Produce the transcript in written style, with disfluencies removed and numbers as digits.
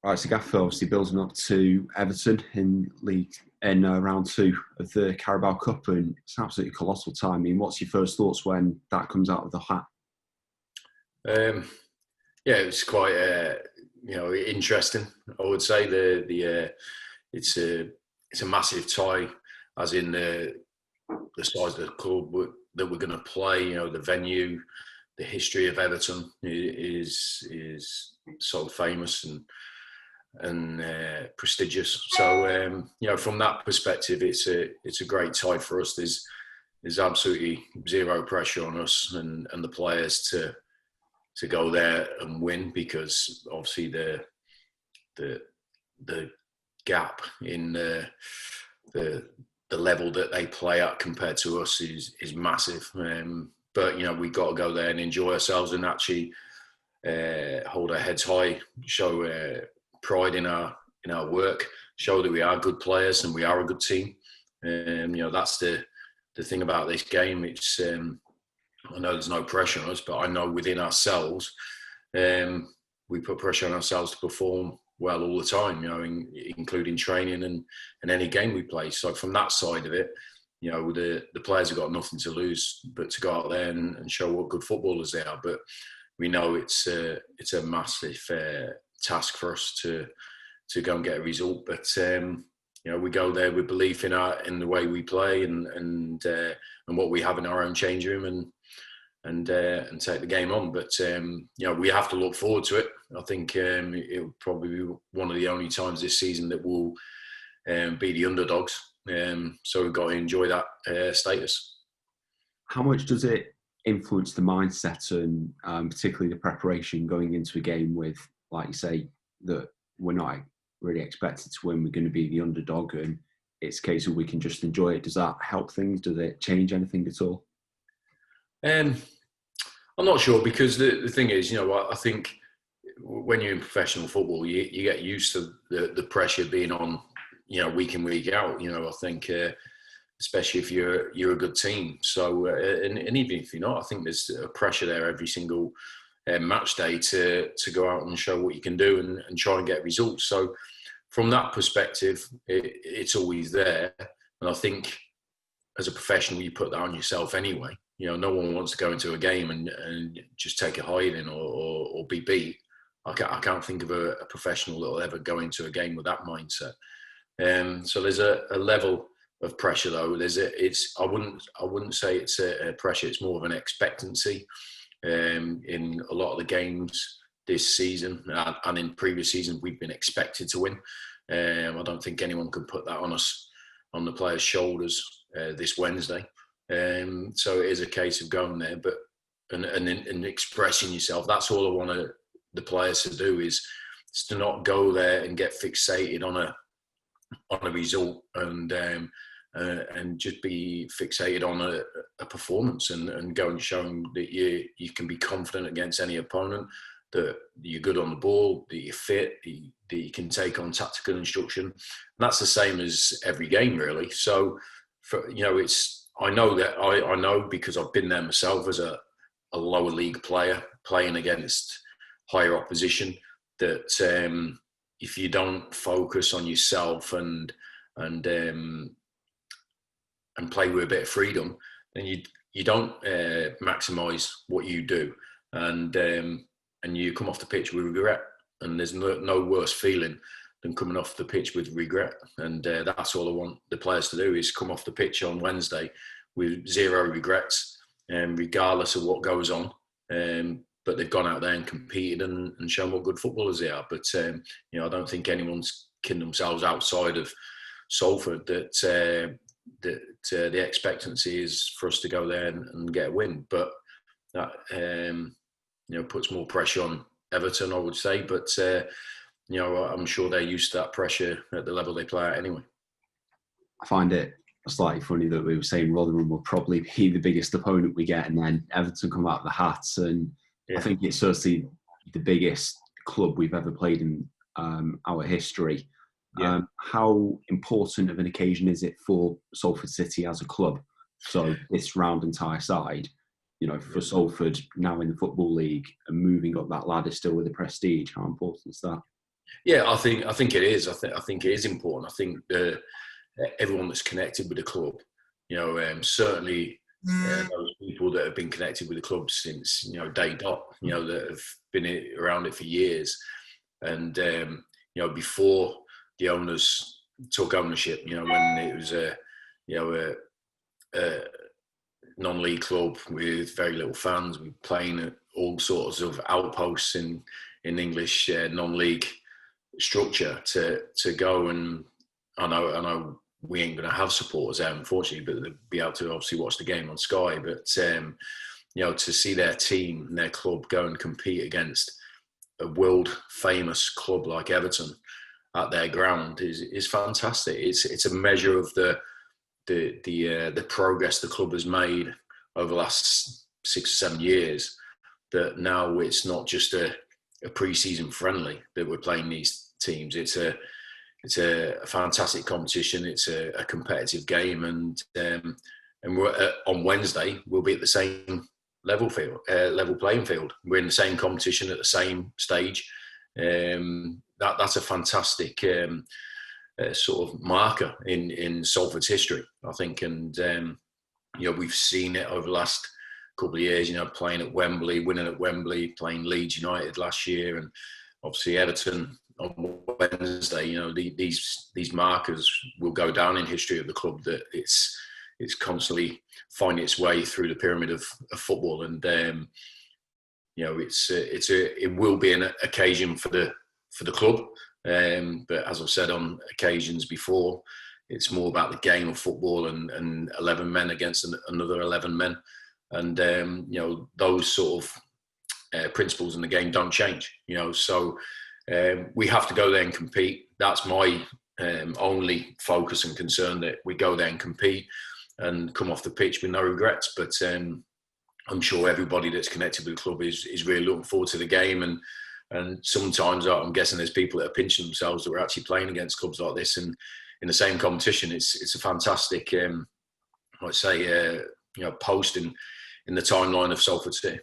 Right, so Gaffer obviously building up to Everton in league in round two of the Carabao Cup, and it's an absolutely colossal time. I mean, what's your first thoughts when that comes out of the hat? Um, yeah, it's quite interesting. I would say it's a it's a massive tie, as in the size of the club that we're going to play. You know, the venue, the history of Everton is so famous and prestigious. So from that perspective, it's a great tie for us. There's absolutely zero pressure on us and the players to go there and win, because obviously the the gap in the level that they play at compared to us is massive. But we got to go there and enjoy ourselves and actually hold our heads high, show pride in our work, show that we are good players and we are a good team. That's the thing about this game. It's I know there's no pressure on us, but I know within ourselves, we put pressure on ourselves to perform well all the time, including training and any game we play. So from that side of it, the players have got nothing to lose but to go out there and show what good footballers they are. But we know it's a massive task for us to go and get a result. But we go there with belief in the way we play and what we have in our own change room and take the game on. But we have to look forward to it. I think it'll probably be one of the only times this season that we'll be the underdogs. So we've got to enjoy that status. How much does it influence the mindset and particularly the preparation going into a game with, like you say, that we're not really expected to win, we're going to be the underdog, and it's a case of we can just enjoy it? Does that help things? Does it change anything at all? I'm not sure, because the thing is, I think when you're in professional football, you get used to the pressure being on, week in, week out. I think especially if you're a good team. So and even if you're not, I think there's a pressure there every single match day to go out and show what you can do and try and get results. So from that perspective, it's always there. And I think as a professional, you put that on yourself anyway. No one wants to go into a game and just take a hiding or be beat. I can't think of a professional that will ever go into a game with that mindset. So there's a level of pressure, though. I wouldn't say it's a pressure. It's more of an expectancy in a lot of the games this season and in previous seasons. We've been expected to win. I don't think anyone can put that on us, on the players' shoulders this Wednesday. So it is a case of going there, but and expressing yourself. That's all I want the players to do is to not go there and get fixated on a result and just be fixated on a performance and go and show them that you can be confident against any opponent, that you're good on the ball, that you're fit, that you can take on tactical instruction. And that's the same as every game, really. So I know because I've been there myself as a lower league player playing against higher opposition, that if you don't focus on yourself and play with a bit of freedom, then you don't maximise what you do, and you come off the pitch with regret. And there's no worse feeling than coming off the pitch with regret. And that's all I want the players to do, is come off the pitch on Wednesday with zero regrets, regardless of what goes on. But they've gone out there and competed and shown what good footballers they are. But I don't think anyone's kidding themselves outside of Salford that the expectancy is for us to go there and get a win. But that puts more pressure on Everton, I would say. But I'm sure they're used to that pressure at the level they play at anyway. I find it slightly funny that we were saying Rotherham will probably be the biggest opponent we get, and then Everton come out of the hats. And I think it's certainly the biggest club we've ever played in our history. Yeah. How important of an occasion is it for Salford City as a club? So this round entire side, for Salford now in the Football League and moving up that ladder still with the prestige, how important is that? Yeah, I think it is. I think it is important. I think everyone that's connected with the club, certainly those people that have been connected with the club since day dot, that have been around it for years, and before the owners took ownership, when it was a non-league club with very little fans, we playing at all sorts of outposts in English non-league structure to go, and I know we ain't going to have supporters there, unfortunately, but they'll be able to obviously watch the game on Sky. But to see their team and their club go and compete against a world famous club like Everton at their ground is fantastic. It's a measure of the progress the club has made over the last 6 or 7 years. That now it's not just a pre-season friendly that we're playing these teams. It's a fantastic competition. It's a competitive game, and we're on Wednesday we'll be at the same level playing field. We're in the same competition at the same stage. That's a fantastic sort of marker in Salford's history, I think, and we've seen it over the last couple of years. Playing at Wembley, winning at Wembley, playing Leeds United last year, and obviously Everton on Wednesday. These markers will go down in history of the club. That it's constantly finding its way through the pyramid of football, and it will be an occasion for the club. But as I've said on occasions before, it's more about the game of football and 11 men against another 11 men. And, those sort of principles in the game don't change, so we have to go there and compete. That's my only focus and concern, that we go there and compete and come off the pitch with no regrets. But I'm sure everybody that's connected with the club is really looking forward to the game. And sometimes I'm guessing there's people that are pinching themselves that we're actually playing against clubs like this and in the same competition. It's a fantastic, I'd say, post in the timeline of Salford City.